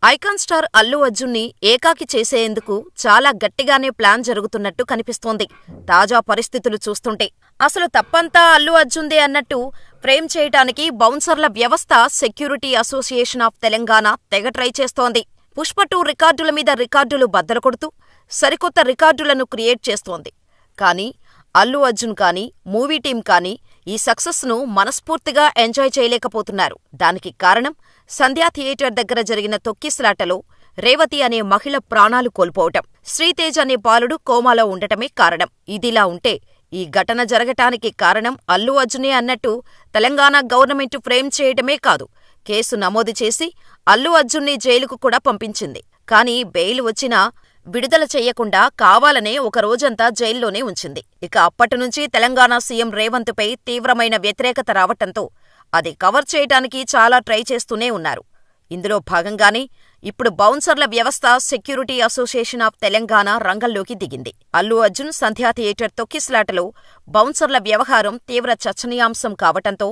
Icon star Allu అర్జున్ని ఏకాకి చేసేందుకు చాలా గట్టిగానే ప్లాన్ జరుగుతున్నట్టు కనిపిస్తోంది. తాజా పరిస్థితులు చూస్తుంటే అసలు తప్పంతా అల్లు అర్జున్దే అన్నట్టు ఫ్రేమ్ చేయటానికి బౌన్సర్ల వ్యవస్థ సెక్యూరిటీ అసోసియేషన్ ఆఫ్ తెలంగాణ తెగ ట్రై చేస్తోంది. పుష్ప 2 రికార్డుల మీద రికార్డులు బద్దలుకొడుతూ సరికొత్త రికార్డులను క్రియేట్ చేస్తోంది. కానీ అల్లు అర్జున్ కానీ, మూవీ టీం కానీ ఈ సక్సెస్ను మనస్ఫూర్తిగా ఎంజాయ్ చేయలేకపోతున్నారు. దానికి కారణం సంధ్యా థియేటర్ దగ్గర జరిగిన తొక్కిసలాటలో రేవతి అనే మహిళ ప్రాణాలు కోల్పోవటం, శ్రీతేజ్ అనే బాలుడు కోమాలో ఉండటమే కారణం. ఇదిలా ఉంటే ఈ ఘటన జరగటానికి కారణం అల్లు అర్జునే అన్నట్టు తెలంగాణ గవర్నమెంట్ ఫ్రేమ్ చేయటమే కాదు, కేసు నమోదు చేసి అల్లు అర్జున్ని జైలుకు కూడా పంపించింది. కానీ బెయిల్ వచ్చినా విడుదల చెయ్యకుండా కావాలనే ఒక రోజంతా జైల్లోనే ఉంచింది. ఇక అప్పటినుంచి తెలంగాణ సీఎం రేవంత్పై తీవ్రమైన వ్యతిరేకత రావటంతో అది కవర్ చేయటానికి చాలా ట్రై చేస్తూనే ఉన్నారు. ఇందులో భాగంగానే ఇప్పుడు బౌన్సర్ల వ్యవస్థ సెక్యూరిటీ అసోసియేషన్ ఆఫ్ తెలంగాణ రంగంలోకి దిగింది. అల్లు అర్జున్ సంధ్యా థియేటర్ తొక్కిసలాటలో బౌన్సర్ల వ్యవహారం తీవ్ర చర్చనీయాంశం కావటంతో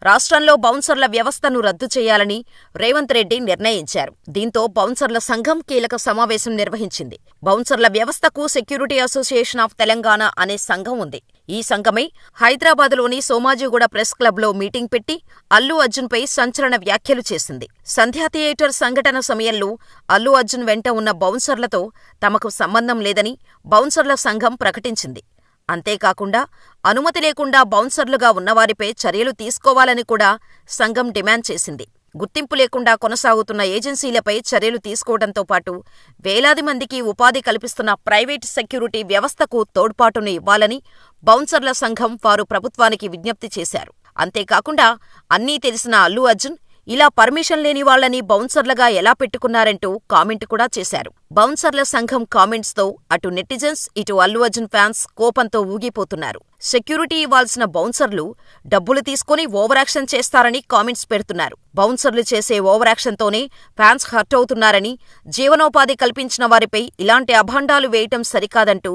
రాష్ట్రంలో బౌన్సర్ల వ్యవస్థను రద్దు చేయాలని రేవంత్ రెడ్డి నిర్ణయించారు. దీంతో బౌన్సర్ల సంఘం కీలక సమావేశం నిర్వహించింది. బౌన్సర్ల వ్యవస్థకు సెక్యూరిటీ అసోసియేషన్ ఆఫ్ తెలంగాణ అనే సంఘం ఉంది. ఈ సంఘమే హైదరాబాదులోని సోమాజిగూడ ప్రెస్ క్లబ్లో మీటింగ్ పెట్టి అల్లు అర్జున్పై సంచలన వ్యాఖ్యలు చేసింది. సంధ్యా థియేటర్ సంఘటన సమయంలో అల్లు అర్జున్ వెంట ఉన్న బౌన్సర్లతో తమకు సంబంధం లేదని బౌన్సర్ల సంఘం ప్రకటించింది. అంతేకాకుండా అనుమతి లేకుండా బౌన్సర్లుగా ఉన్నవారిపై చర్యలు తీసుకోవాలని కూడా సంఘం డిమాండ్ చేసింది. గుర్తింపు లేకుండా కొనసాగుతున్న ఏజెన్సీలపై చర్యలు తీసుకోవడంతో పాటు వేలాది మందికి ఉపాధి కల్పిస్తున్న ప్రైవేట్ సెక్యూరిటీ వ్యవస్థకు తోడ్పాటును ఇవ్వాలని బౌన్సర్ల సంఘం వారు ప్రభుత్వానికి విజ్ఞప్తి చేశారు. అంతేకాకుండా అన్నీ తెలిసిన అల్లు అర్జున్ ఇలా పర్మిషన్ లేని వాళ్లని బౌన్సర్లుగా ఎలా పెట్టుకున్నారంటూ కామెంట్ కూడా చేశారు. బౌన్సర్ల సంఘం కామెంట్స్తో అటు నెటిజన్స్, ఇటు అల్లు అర్జున్ ఫ్యాన్స్ కోపంతో ఊగిపోతున్నారు. సెక్యూరిటీ ఇవ్వాల్సిన బౌన్సర్లు డబ్బులు తీసుకుని ఓవరాక్షన్ చేస్తారని కామెంట్స్ పెడుతున్నారు. బౌన్సర్లు చేసే ఓవరాక్షన్తోనే ఫ్యాన్స్ హర్ట్ అవుతున్నారని, జీవనోపాధి కల్పించిన వారిపై ఇలాంటి అభాండాలు వేయటం సరికాదంటూ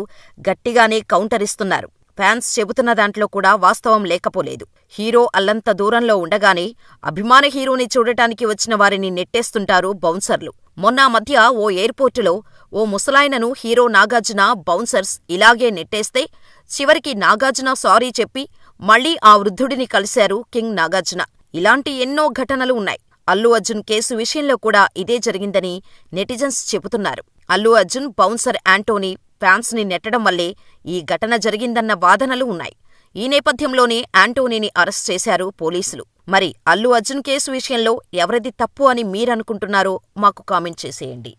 గట్టిగానే కౌంటర్ ఇస్తున్నారు. ఫ్యాన్స్ చెబుతున్న దాంట్లో కూడా వాస్తవం లేకపోలేదు. హీరో అల్లంత దూరంలో ఉండగానే అభిమాన హీరోని చూడటానికి వచ్చిన వారిని నెట్టేస్తుంటారు బౌన్సర్లు. మొన్న మధ్య ఓ ఎయిర్పోర్టులో ఓ ముసలాయనను హీరో నాగార్జున బౌన్సర్స్ ఇలాగే నెట్టేస్తే చివరికి నాగార్జున సారీ చెప్పి మళ్లీ ఆ వృద్ధుడిని కలిశారు కింగ్ నాగార్జున. ఇలాంటి ఎన్నో ఘటనలు ఉన్నాయి. అల్లు అర్జున్ కేసు విషయంలో కూడా ఇదే జరిగిందని నెటిజన్స్ చెబుతున్నారు. Allu Arjun, bouncer Anthony fans ని నెట్టడం వల్లే ఈ ఘటన జరిగిందన్న వాదనలు ఉన్నాయి. ఈ నేపథ్యంలోనే యాంటోనీని అరెస్ట్ చేశారు పోలీసులు. మరి అల్లు అర్జున్ కేసు విషయంలో ఎవరిది తప్పు అని మీరనుకుంటున్నారో మాకు కామెంట్ చేసేయండి.